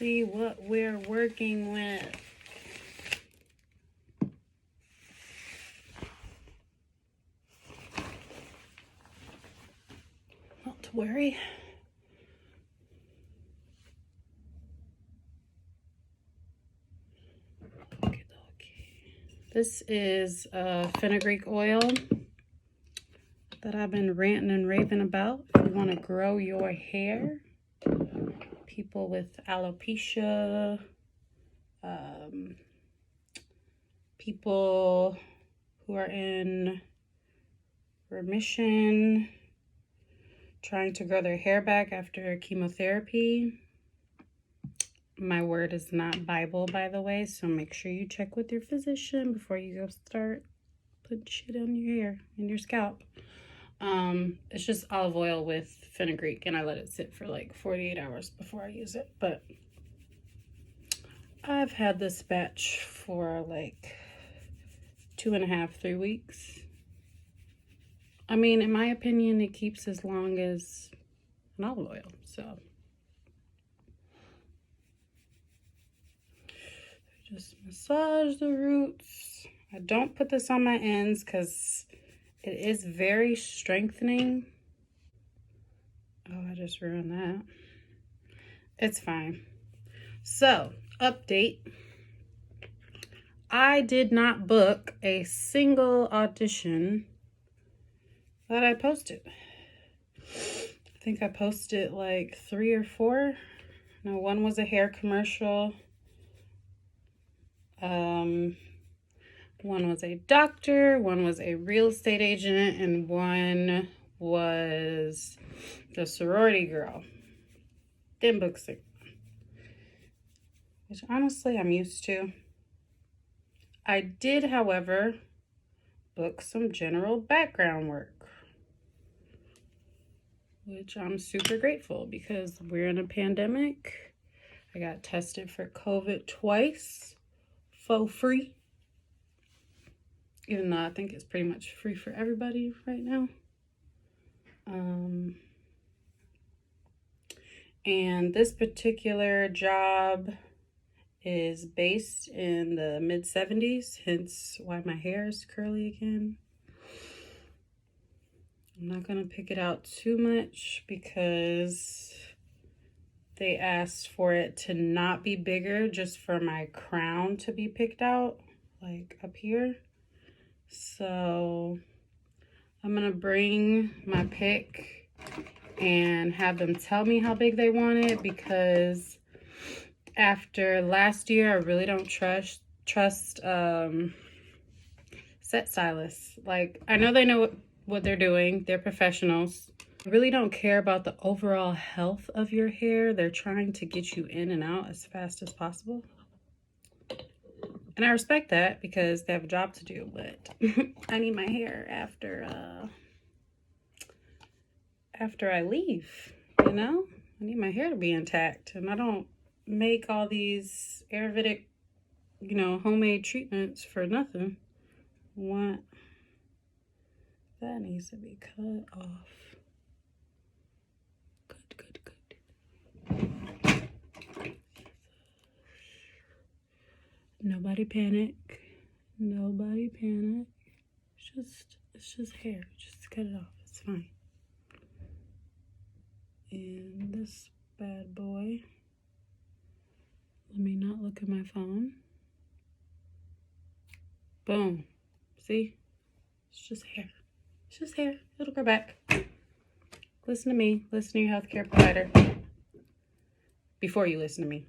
see what we're working with. Not to worry. This is fenugreek oil that I've been ranting and raving about. If you want to grow your hair, people with alopecia, people who are in remission, trying to grow their hair back after chemotherapy. My word is not Bible, by the way, so make sure you check with your physician before you go start putting shit on your hair and your scalp. It's just olive oil with fenugreek, and I let it sit for like 48 hours before I use it. But I've had this batch for like 2.5, 3 weeks. I mean, in my opinion, it keeps as long as an olive oil, so. Just massage the roots. I don't put this on my ends because it is very strengthening. Oh, I just ruined that. It's fine. So, update. I did not book a single audition that I posted. I think I posted like 3 or 4. No, one was a hair commercial. One was a doctor, one was a real estate agent, and one was the sorority girl. Didn't book sick, which honestly I'm used to. I did, however, book some general background work, which I'm super grateful because we're in a pandemic. I got tested for COVID twice for free. Even though I think it's pretty much free for everybody right now. And this particular job is based in the mid-70s, hence why my hair is curly again. I'm not gonna pick it out too much because they asked for it to not be bigger, just for my crown to be picked out, like up here. So I'm gonna bring my pick and have them tell me how big they want it, because after last year, I really don't trust set stylists. Like, I know they know what they're doing. They're professionals. I really don't care about the overall health of your hair. They're trying to get you in and out as fast as possible. And I respect that because they have a job to do, but I need my hair after I leave, you know? I need my hair to be intact, and I don't make all these Ayurvedic, you know, homemade treatments for nothing. What? That needs to be cut off. Good. Nobody panic. Nobody panic. It's just hair. Just cut it off. It's fine. And this bad boy. Let me not look at my phone. Boom. See? It's just hair. It's just hair. It'll grow back. Listen to me. Listen to your healthcare provider. Before you listen to me.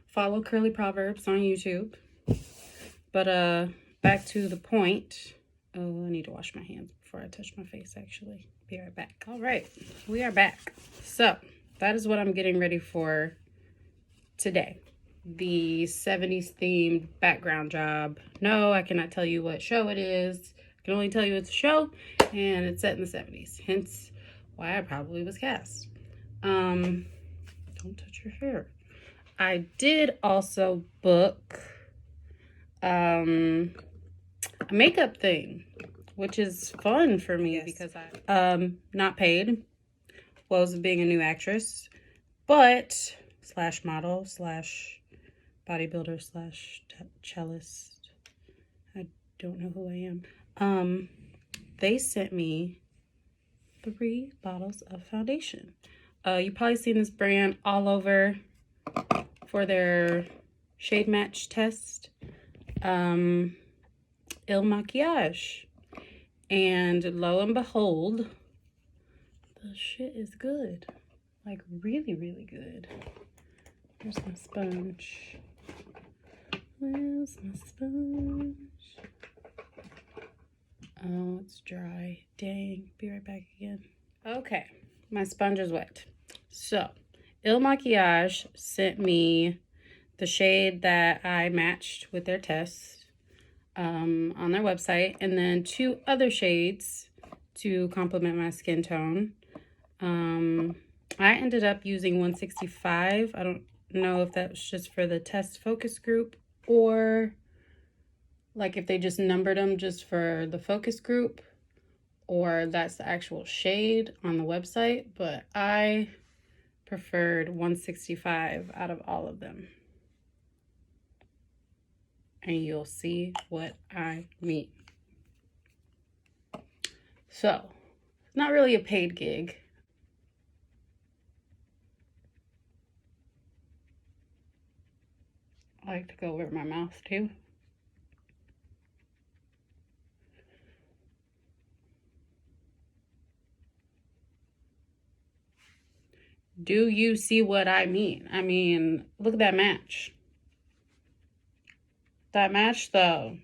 Follow Curly Proverbs on YouTube. But back to the point. Oh, I need to wash my hands before I touch my face, actually. Be right back. All right. We are back. So, that is what I'm getting ready for today. The 70s themed background job. No, I cannot tell you what show it is. I can only tell you it's a show, and it's set in the 70s. Hence why I probably was cast. Don't touch your hair. I did also book a makeup thing, which is fun for me because I not paid, woes of being a new actress, but slash model slash bodybuilder slash cellist. I don't know who I am. They sent me 3 bottles of foundation. You probably seen this brand all over for their shade match test. Il Maquillage. And lo and behold, the shit is good. Like really, really good. Where's my sponge? Where's my sponge? Oh, it's dry. Dang. Be right back again. Okay. My sponge is wet. So, Il Maquillage sent me the shade that I matched with their test on their website, and then 2 other shades to complement my skin tone. I ended up using 165. I don't know if that was just for the test focus group or like if they just numbered them just for the focus group or that's the actual shade on the website, but I preferred 165 out of all of them. And you'll see what I mean. So, not really a paid gig. I like to go over my mouth too. Do you see what I mean? I mean, look at that match. That match though.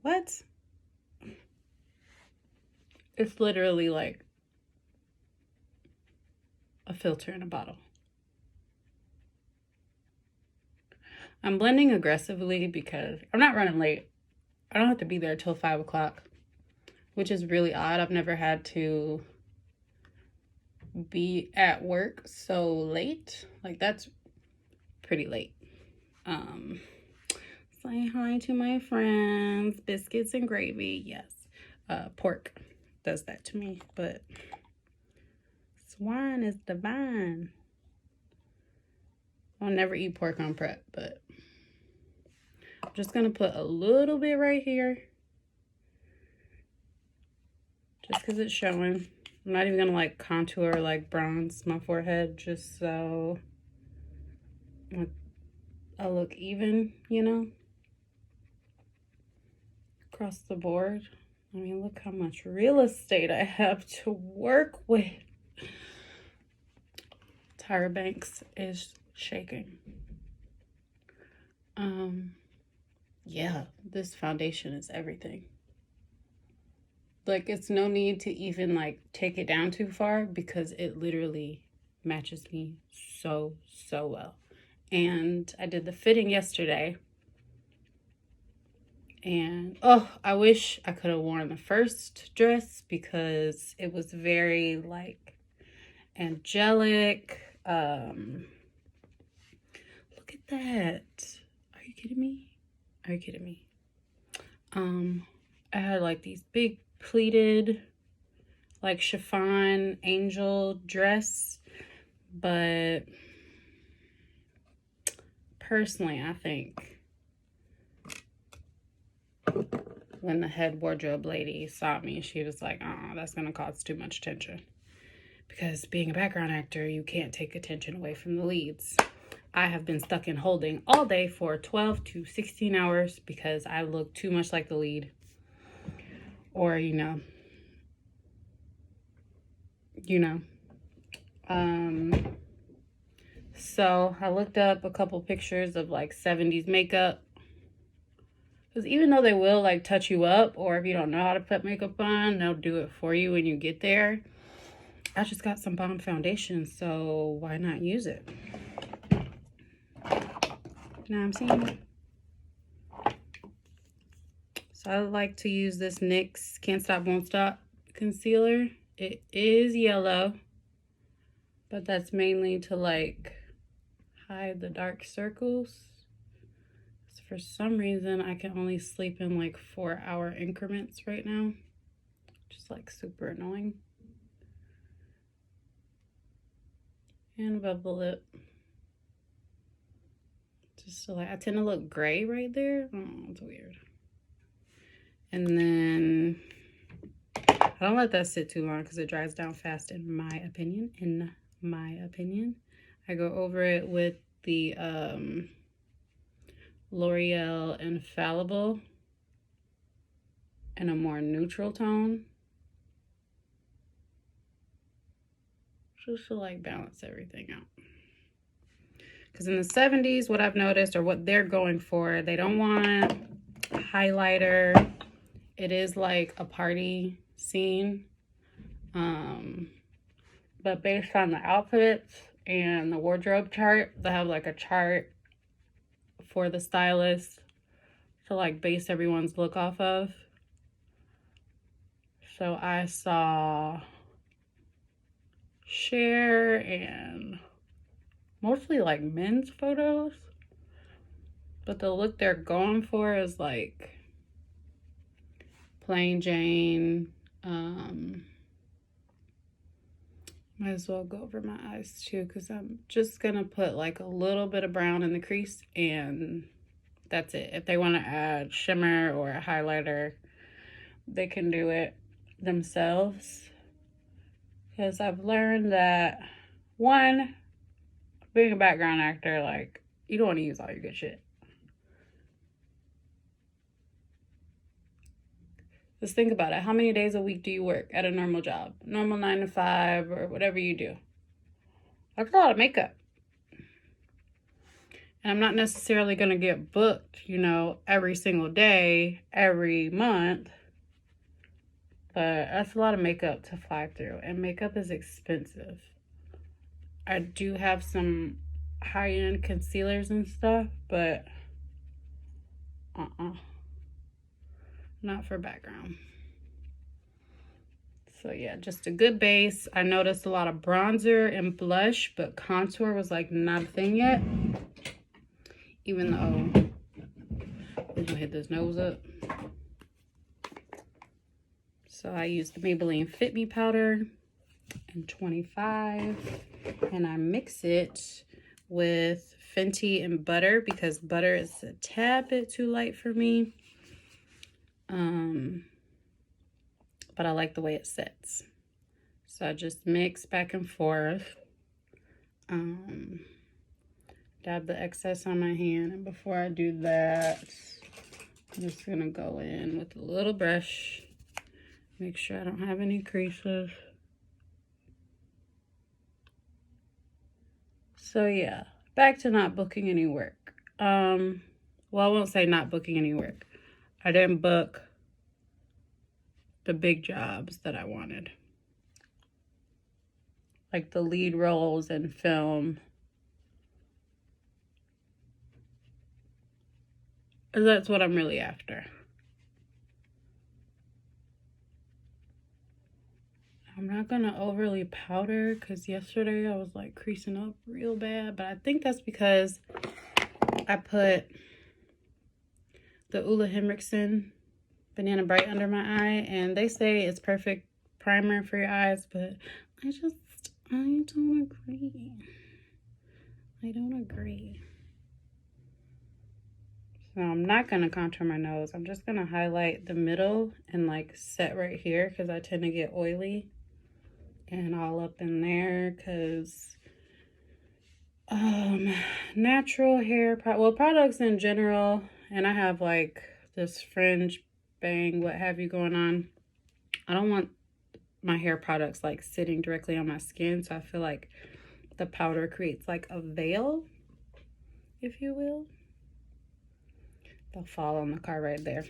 What? It's literally like a filter in a bottle. I'm blending aggressively because I'm not running late. I don't have to be there till 5 o'clock, which is really odd. I've never had to be at work so late. Like, that's pretty late. Say hi to my friends. Biscuits and gravy. Yes. Pork does that to me, but swine is divine. I'll never eat pork on prep, but I'm just gonna put a little bit right here just because it's showing. I'm not even gonna like contour, like bronze my forehead, just so I'll look even, you know, across the board. I mean, look how much real estate I have to work with. Tyra Banks is shaking. Yeah, this foundation is everything. Like, it's no need to even like take it down too far because it literally matches me so well. And I did the fitting yesterday. And oh, I wish I could have worn the first dress because it was very like angelic. Look at that. Are you kidding me? Are you kidding me? I had like these big pleated like chiffon angel dress, but personally I think when the head wardrobe lady saw me, she was like, oh, that's gonna cause too much attention, because being a background actor, you can't take attention away from the leads. I have been stuck in holding all day for 12 to 16 hours because I look too much like the lead. Or, you know. So I looked up a couple pictures of like 70s makeup. Because even though they will like touch you up, or if you don't know how to put makeup on, they'll do it for you when you get there. I just got some bomb foundation, so why not use it? You know what I'm saying? So I like to use this NYX Can't Stop Won't Stop concealer. It is yellow, but that's mainly to like hide the dark circles. So for some reason, I can only sleep in like 4-hour increments right now. Just like super annoying. and above the lip. Just so like, I tend to look gray right there. Oh, it's weird. And then I don't let that sit too long because it dries down fast in my opinion. I go over it with the L'Oreal Infallible in a more neutral tone. Just to like balance everything out. Because in the 70s, what I've noticed, or what they're going for, they don't want a highlighter. It is like a party scene. But based on the outfits and the wardrobe chart, they have like a chart for the stylist to like base everyone's look off of. So I saw Cher and mostly like men's photos, but the look they're going for is like plain Jane. Might as well go over my eyes too, because I'm just gonna put like a little bit of brown in the crease and that's it. If they want to add shimmer or a highlighter, they can do it themselves, because I've learned that, one, being a background actor, like, you don't want to use all your good shit. Just think about it. How many days a week do you work at a normal job? Normal 9 to 5 or whatever you do. That's a lot of makeup. And I'm not necessarily going to get booked, you know, every single day, every month. But that's a lot of makeup to fly through. And makeup is expensive. I do have some high-end concealers and stuff, but not for background. So yeah, just a good base. I noticed a lot of bronzer and blush, but contour was like not a thing yet. Even though we're gonna hit this nose up. So I used the Maybelline Fit Me powder in 25, and I mix it with Fenty and butter because butter is a tad bit too light for me. But I like the way it sits. So I just mix back and forth. Dab the excess on my hand, and before I do that, I'm just gonna go in with a little brush. Make sure I don't have any creases. So yeah, back to not booking any work. Well, I won't say not booking any work. I didn't book the big jobs that I wanted. Like the lead roles in film. That's what I'm really after. I'm not gonna overly powder because yesterday I was like creasing up real bad, but I think that's because I put the Ulla Henriksen Banana Bright under my eye, and they say it's perfect primer for your eyes, but I don't agree. I don't agree. So I'm not gonna contour my nose. I'm just gonna highlight the middle and like set right here because I tend to get oily and all up in there because natural hair products in general, and I have like this fringe bang what have you going on. I don't want my hair products like sitting directly on my skin, so I feel like the powder creates like a veil, if you will. They'll fall on the car right there.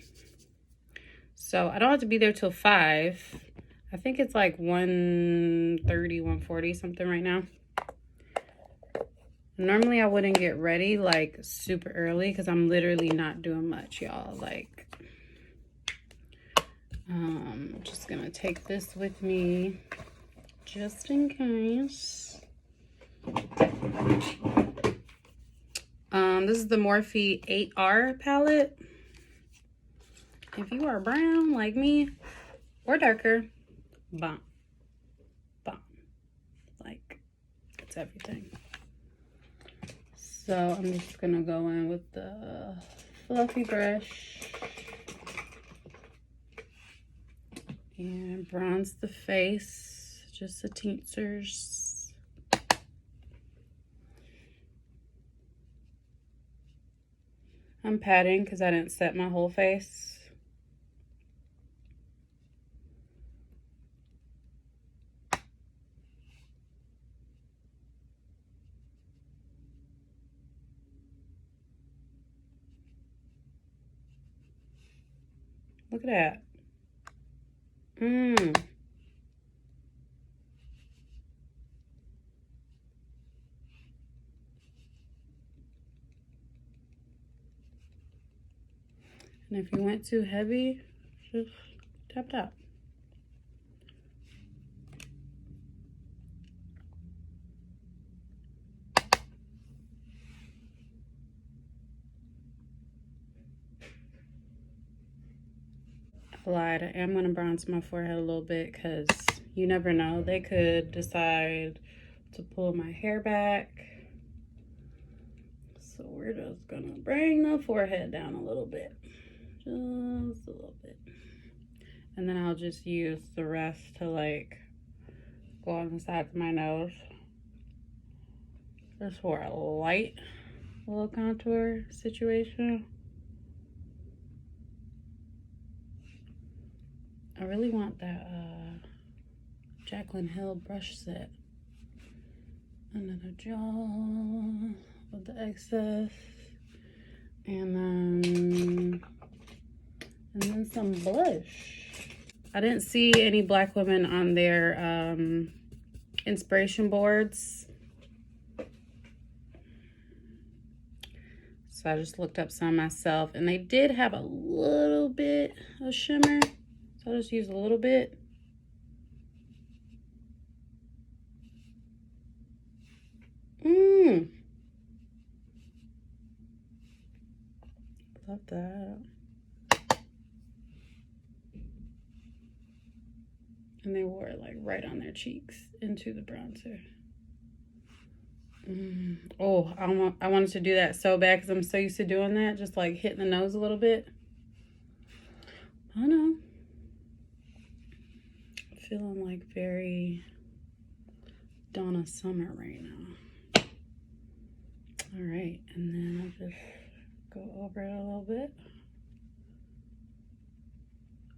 So I don't have to be there till 5. I think it's like 1:30, 1:40 something right now. Normally I wouldn't get ready like super early because I'm literally not doing much, y'all. Like, I'm just gonna take this with me just in case. This is the Morphe 8R palette. If you are brown like me or darker, bomb. Like, highlights everything. So I'm just gonna go in with the fluffy brush and bronze the face, just the tinctures. I'm patting because I didn't set my whole face. Look at that. And if you went too heavy, just tap it out. I lied. I am going to bronze my forehead a little bit because you never know. They could decide to pull my hair back. So we're just going to bring the forehead down a little bit. Just a little bit. And then I'll just use the rest to like go on the sides of my nose. Just for a light little contour situation. I really want that Jaclyn Hill brush set under the jaw with the excess, and then some blush. I didn't see any Black women on their inspiration boards, so I just looked up some myself, and they did have a little bit of shimmer. So I'll just use a little bit. Love that. And they wore it like right on their cheeks into the bronzer. Oh, I wanted to do that so bad because I'm so used to doing that, just like hitting the nose a little bit. I know. Feeling like very Donna Summer right now. All right, and then I'll just go over it a little bit.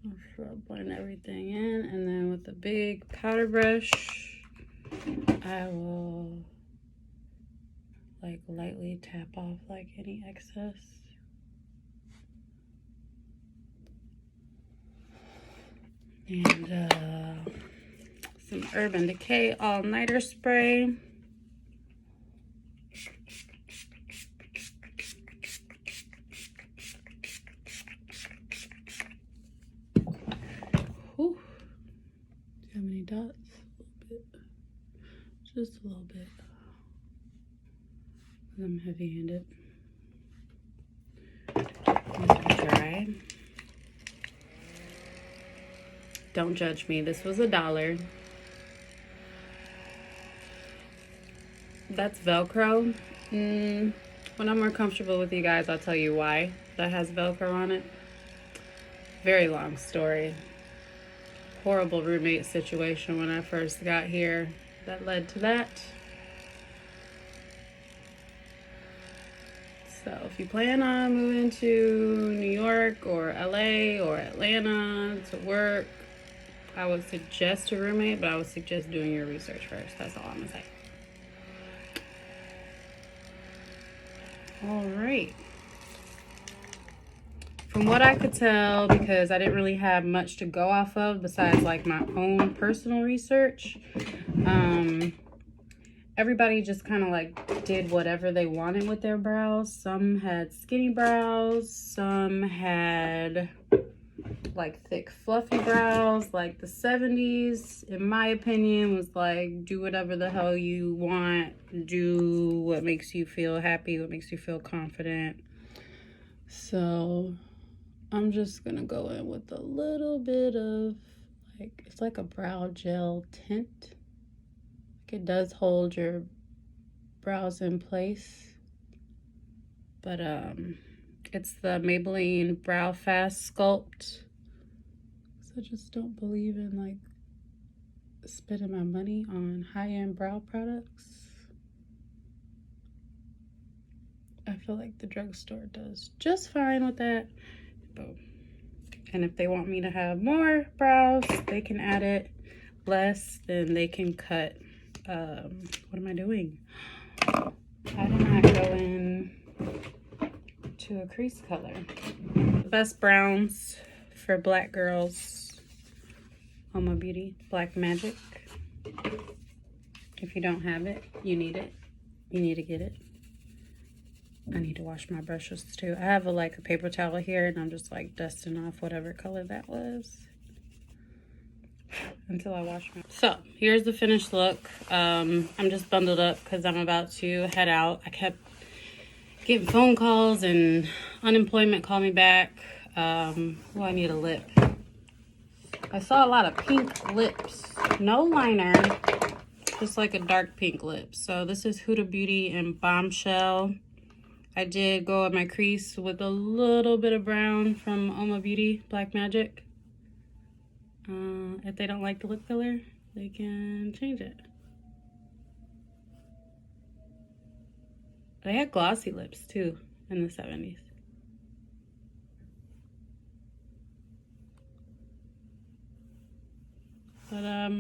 I'll sort of blend everything in, and then with a big powder brush, I will like lightly tap off like any excess. And some Urban Decay All-Nighter Spray. Whew. Do you have any dots? A little bit. Just a little bit. I'm heavy-handed. Dry. Don't judge me. This was $1. That's Velcro. When I'm more comfortable with you guys, I'll tell you why that has Velcro on it. Very long story. Horrible roommate situation when I first got here that led to that. So if you plan on moving to New York or LA or Atlanta to work, I would suggest a roommate, but I would suggest doing your research first. That's all I'm gonna say. All right. From what I could tell, because I didn't really have much to go off of besides like my own personal research, everybody just kind of like did whatever they wanted with their brows. Some had skinny brows, some had like thick fluffy brows like the 70s. In my opinion, was like, do whatever the hell you want, do what makes you feel happy, what makes you feel confident. So I'm just gonna go in with a little bit of like, it's like a brow gel tint. It does hold your brows in place. But it's the Maybelline Brow Fast Sculpt. So I just don't believe in like spending my money on high-end brow products. I feel like the drugstore does just fine with that. But, and if they want me to have more brows, they can add it. Less, then they can cut. What am I doing? I did not go in to a crease color. The best browns for black girls. Homo Beauty Black Magic. If you don't have it, you need it. You need to get it. I need to wash my brushes too. I have a paper towel here, and I'm just like dusting off whatever color that was until I wash my. So here's the finished look. I'm just bundled up because I'm about to head out. I kept getting phone calls and unemployment called me back. Oh, I need a lip. I saw a lot of pink lips. No liner, just like a dark pink lip. So this is Huda Beauty and Bombshell. I did go at my crease with a little bit of brown from Homo Beauty Black Magic. If they don't like the lip filler, they can change it. They had glossy lips too in the 70s. But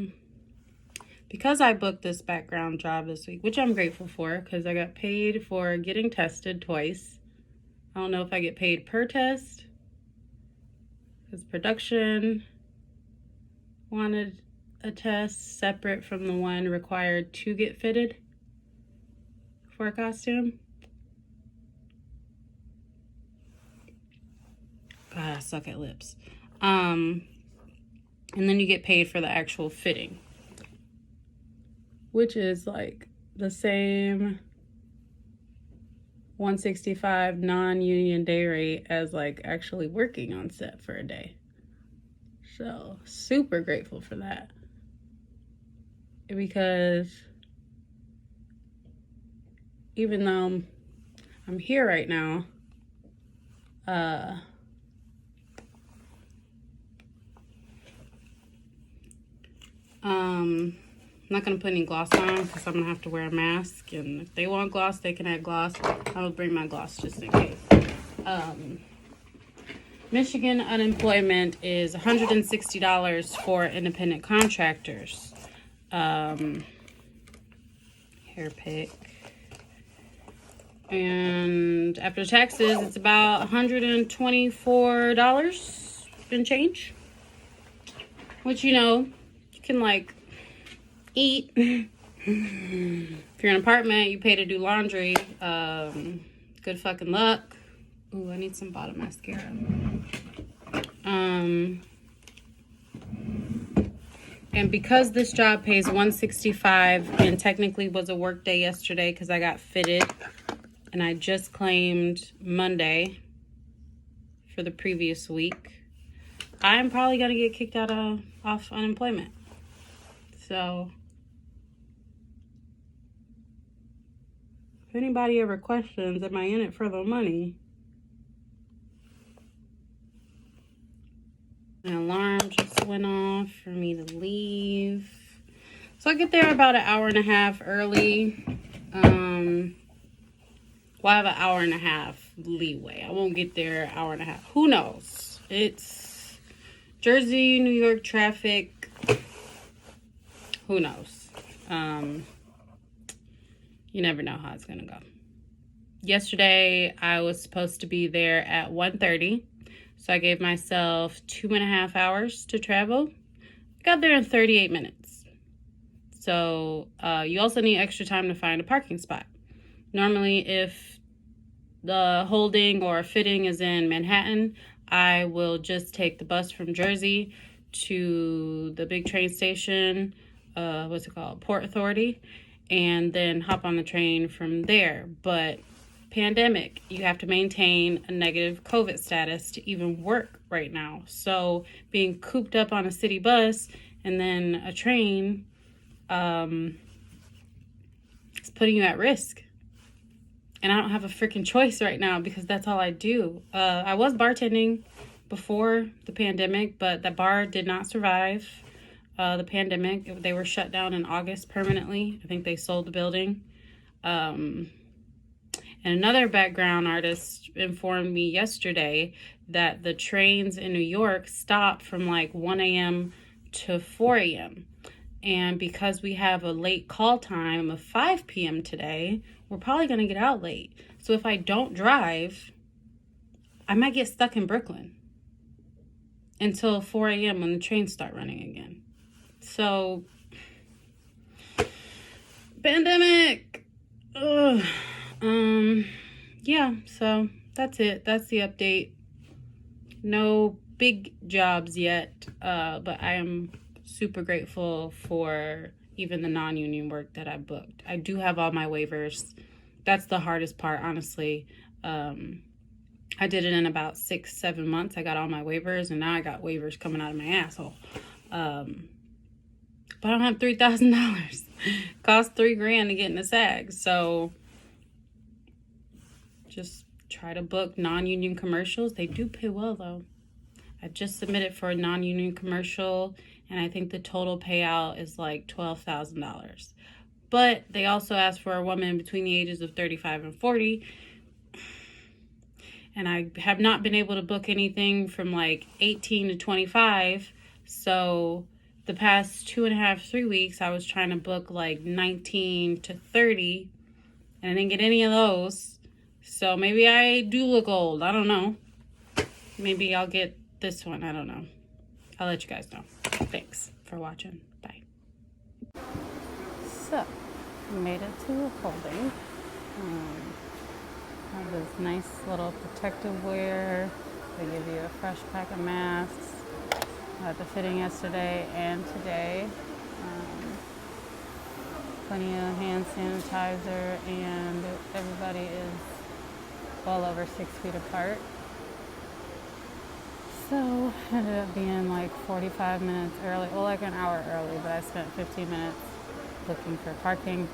because I booked this background job this week, which I'm grateful for because I got paid for getting tested twice. I don't know if I get paid per test because production wanted a test separate from the one required to get fitted for a costume. God, I suck at lips. And then you get paid for the actual fitting, which is like the same $165 non-union day rate as like actually working on set for a day. So super grateful for that, because even though I'm here right now, I'm not gonna put any gloss on because I'm gonna have to wear a mask, and if they want gloss, they can add gloss. I will bring my gloss just in case. Michigan unemployment is $160 for independent contractors. Hair pick. And after taxes, it's about $124 and change. Which, you know, you can like eat. If you're in an apartment, you pay to do laundry. Good fucking luck. Ooh, I need some bottom mascara. And because this job pays $165 and technically was a work day yesterday because I got fitted, and I just claimed Monday for the previous week, I'm probably gonna get kicked off unemployment. So if anybody ever questions, am I in it for the money? An alarm just went off for me to leave. So I get there about an hour and a half early. Well, I have an hour and a half leeway. I won't get there an hour and a half. Who knows? It's Jersey, New York traffic. Who knows? You never know how it's gonna go. Yesterday, I was supposed to be there at 1:30. So I gave myself 2.5 hours to travel. I got there in 38 minutes. So you also need extra time to find a parking spot. Normally, if the holding or fitting is in Manhattan, I will just take the bus from Jersey to the big train station, what's it called, Port Authority, and then hop on the train from there. But pandemic, you have to maintain a negative COVID status to even work right now. So being cooped up on a city bus and then a train, it's putting putting you at risk. And I don't have a freaking choice right now because that's all I do. I was bartending before the pandemic, but the bar did not survive the pandemic. They were shut down in August permanently. I think they sold the building. And another background artist informed me yesterday that the trains in New York stopped from like 1 a.m. to 4 a.m. And because we have a late call time of 5 p.m. today, we're probably going to get out late. So if I don't drive, I might get stuck in Brooklyn until 4 a.m. when the trains start running again. So, pandemic. Ugh. Yeah, so that's it. That's the update. No big jobs yet, but I am super grateful for even the non-union work that I booked. I do have all my waivers. That's the hardest part, honestly. I did it in about 6-7 months. I got all my waivers, and now I got waivers coming out of my asshole. But I don't have $3,000. Cost $3,000 to get in the SAG. So just try to book non-union commercials. They do pay well, though. I just submitted for a non-union commercial, and I think the total payout is like $12,000. But they also asked for a woman between the ages of 35 and 40. And I have not been able to book anything from like 18 to 25. So the past 2.5-3 weeks, I was trying to book like 19 to 30. And I didn't get any of those. So maybe I do look old. I don't know. Maybe I'll get this one. I don't know. I'll let you guys know. Thanks for watching. Bye. So, we made it to a holding. Have this nice little protective wear. They give you a fresh pack of masks. I had the fitting yesterday and today. Plenty of hand sanitizer, and everybody is well over 6 feet apart. So ended up being like 45 minutes early, well, like an hour early, but I spent 15 minutes looking for parking.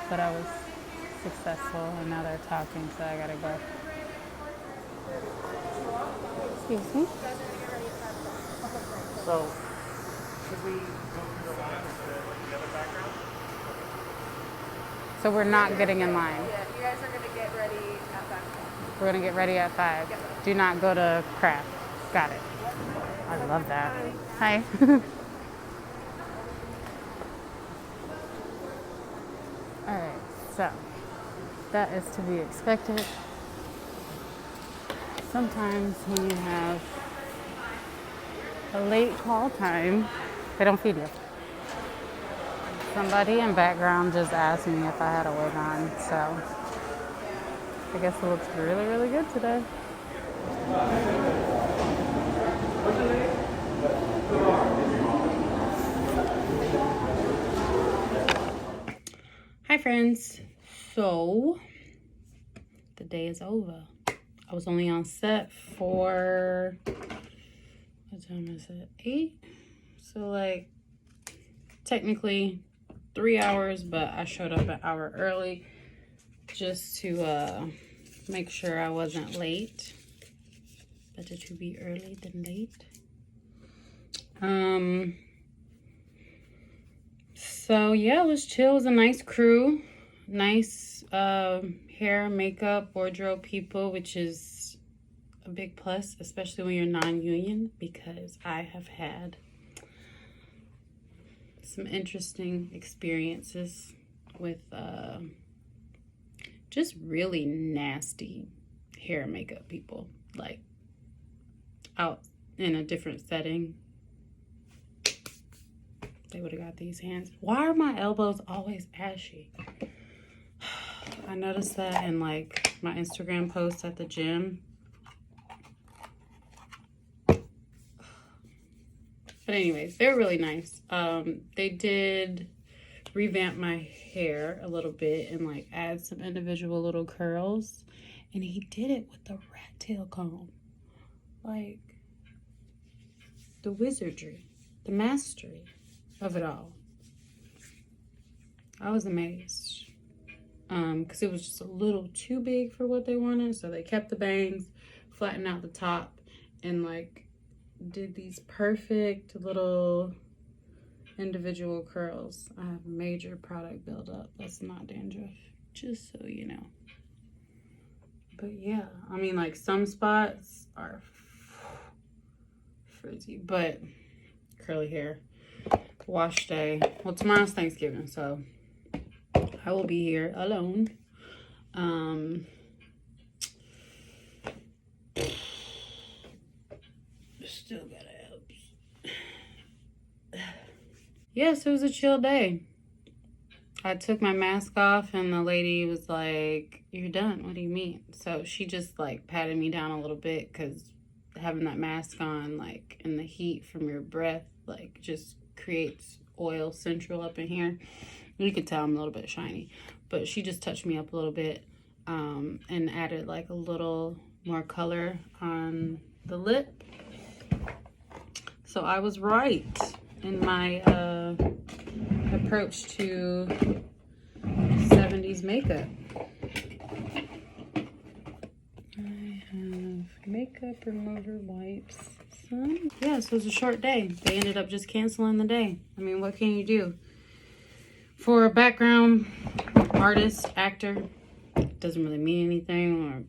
But I was successful, and now they're talking, so I gotta go. Excuse me? So, should we go through the line with the other background? So we're not getting in line. Yeah, you guys are going to get ready at 5. We're gonna get ready at 5. Yep. Do not go to craft. Got it. I love that. Hi. Alright, so that is to be expected. Sometimes when you have a late call time, they don't feed you. Somebody in background just asked me if I had a wig on, so I guess it looks really, really good today. Hi friends. So the day is over. I was only on set for, what time is it? 8? So like technically 3 hours, but I showed up an hour early just to make sure I wasn't late. Better to be early than late. So yeah, it was chill. It was a nice crew. Nice hair, makeup, wardrobe people, which is a big plus, especially when you're non-union, because I have had some interesting experiences with just really nasty hair and makeup people, like out in a different setting. They would have got these hands. Why are my elbows always ashy? I noticed that in like my Instagram posts at the gym. But anyways, they're really nice. They did revamp my hair a little bit and like add some individual little curls. And he did it with the rat tail comb. Like the wizardry, the mastery of it all. I was amazed. Because it was just a little too big for what they wanted. So they kept the bangs, flattened out the top, and like did these perfect little individual curls. I have major product buildup. That's not dandruff, just so you know. But yeah, I mean, like some spots are frizzy, but curly hair. Wash day. Well, tomorrow's Thanksgiving, so I will be here alone. Still got abs. Yes, it was a chill day. I took my mask off and the lady was like, "You're done. What do you mean?" So she just like patted me down a little bit because having that mask on, like, in the heat from your breath, like, just creates oil central up in here. You can tell I'm a little bit shiny, but she just touched me up a little bit and added like a little more color on the lip. So I was right in my approach to 70s makeup. I have makeup remover wipes. Yeah, so it was a short day. They ended up just canceling the day. I mean, what can you do? For a background artist, actor, it doesn't really mean anything, or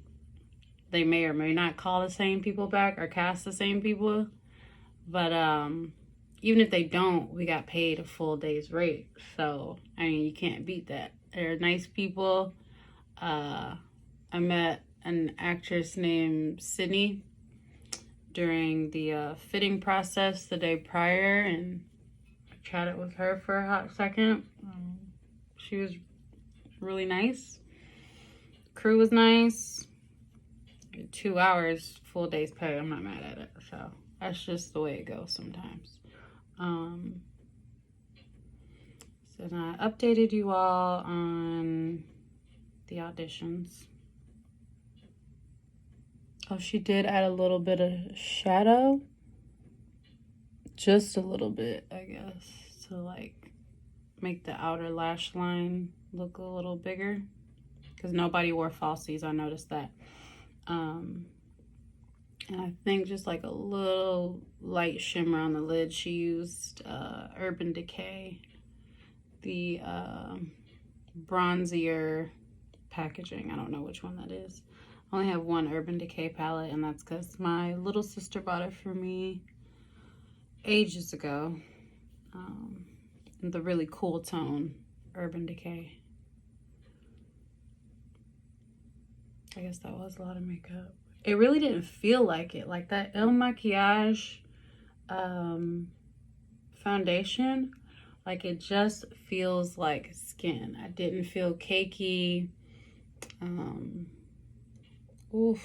they may or may not call the same people back or cast the same people. But even if they don't, we got paid a full day's rate. So, I mean, you can't beat that. They're nice people. I met an actress named Sydney during the fitting process the day prior, and I chatted with her for a hot second. She was really nice. Crew was nice. 2 hours, full day's pay. I'm not mad at it. So that's just the way it goes sometimes. So then I updated you all on the auditions. Oh, she did add a little bit of shadow. Just a little bit, I guess, to like make the outer lash line look a little bigger. Because nobody wore falsies, I noticed that. And I think just like a little light shimmer on the lid. She used Urban Decay, the bronzier packaging. I don't know which one that is. I only have one Urban Decay palette, and that's because my little sister bought it for me ages ago. The really cool tone Urban Decay. I guess that was a lot of makeup. It really didn't feel like it. Like that El Maquillage foundation, like it just feels like skin. I didn't feel cakey. Oof.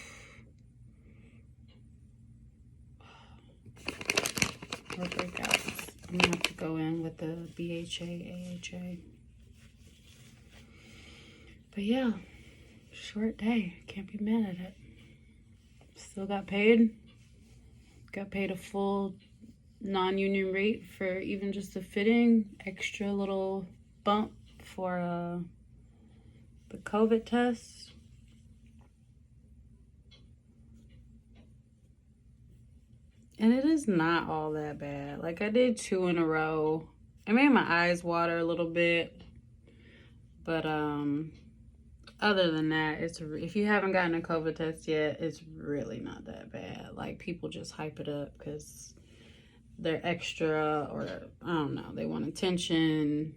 Or breakouts. I'm gonna have to go in with the BHA, AHA. But yeah, short day. Can't be mad at it. Still got paid. Got paid a full non-union rate for even just a fitting. Extra little bump for the COVID test. And it is not all that bad. Like, I did 2 in a row. It made my eyes water a little bit. But other than that, if you haven't gotten a COVID test yet, it's really not that bad. Like, people just hype it up because they're extra, or I don't know, they want attention.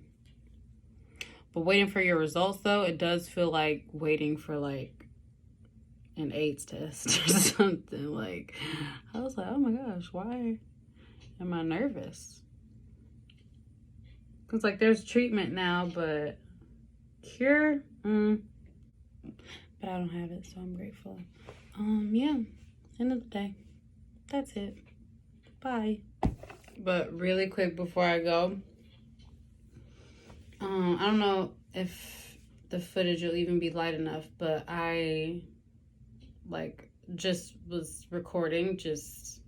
But waiting for your results, though, it does feel like waiting for like an AIDS test or something. Like, I was like, oh my gosh, why am I nervous? Because like there's treatment now, but cure, but I don't have it, so I'm grateful. Yeah, end of the day, that's it. Bye. But really quick before I go, I don't know if the footage will even be light enough, but I like just was recording, just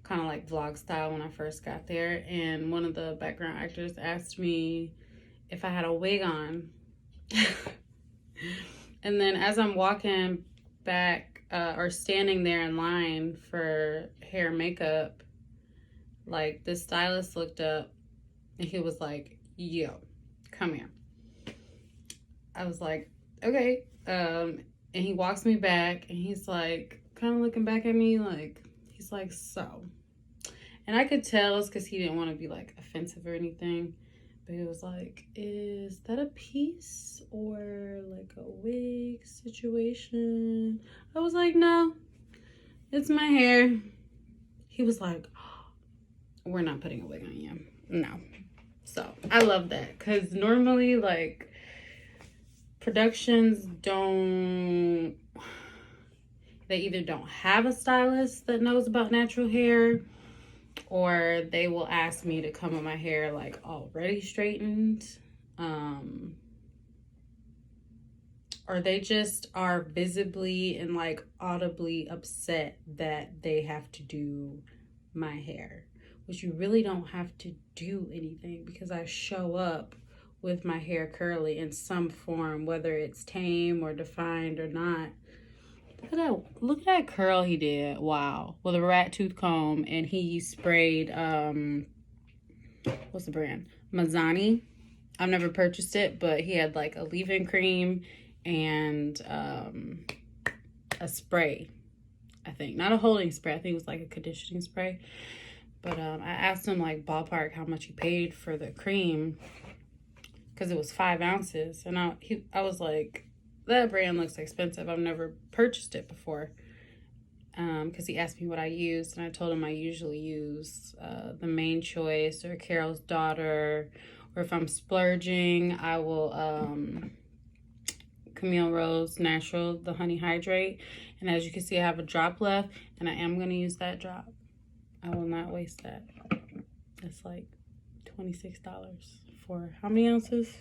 kind of like vlog style when I first got there, and one of the background actors asked me if I had a wig on. And then as I'm walking back or standing there in line for hair and makeup, like the stylist looked up and he was like, yo, come here. I was like, okay. And he walks me back and he's like, kind of looking back at me, like, he's like, so. And I could tell it's because he didn't want to be like offensive or anything. But he was like, is that a piece or like a wig situation? I was like, no, it's my hair. He was like, oh, we're not putting a wig on you. No. So I love that because normally like productions they either don't have a stylist that knows about natural hair, or they will ask me to come with my hair like already straightened, or they just are visibly and like audibly upset that they have to do my hair, which you really don't have to do anything because I show up with my hair curly in some form, whether it's tame or defined or not. Look at that curl he did. Wow. With a rat tooth comb, and he sprayed what's the brand? Mazzani. I've never purchased it, but he had like a leave-in cream and a spray. I think not a holding spray. I think it was like a conditioning spray. But I asked him like ballpark how much he paid for the cream because it was 5 ounces, and I was like, that brand looks expensive. I've never purchased it before. Because he asked me what I used, and I told him I usually use the Main Choice or Carol's Daughter, or if I'm splurging, I will Camille Rose Natural, the Honey Hydrate. And as you can see, I have a drop left, and I am going to use that drop. I will not waste that. That's like $26 for how many ounces?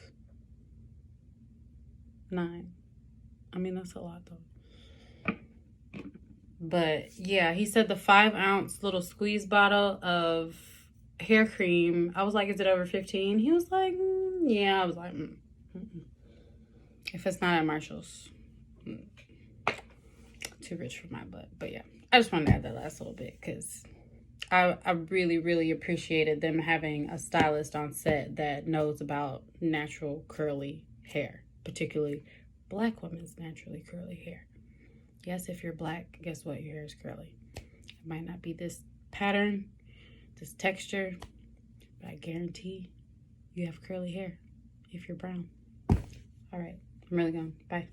9. I mean, that's a lot though. But yeah, he said the 5 ounce little squeeze bottle of hair cream. I was like, is it over 15? He was like, yeah. I was like, if it's not at Marshall's, too rich for my butt. But yeah, I just wanted to add that last little bit because I really, really appreciated them having a stylist on set that knows about natural curly hair, particularly Black women's naturally curly hair. Yes, if you're Black, guess what? Your hair is curly. It might not be this pattern, this texture, but I guarantee you have curly hair if you're brown. All right, I'm really going. Bye.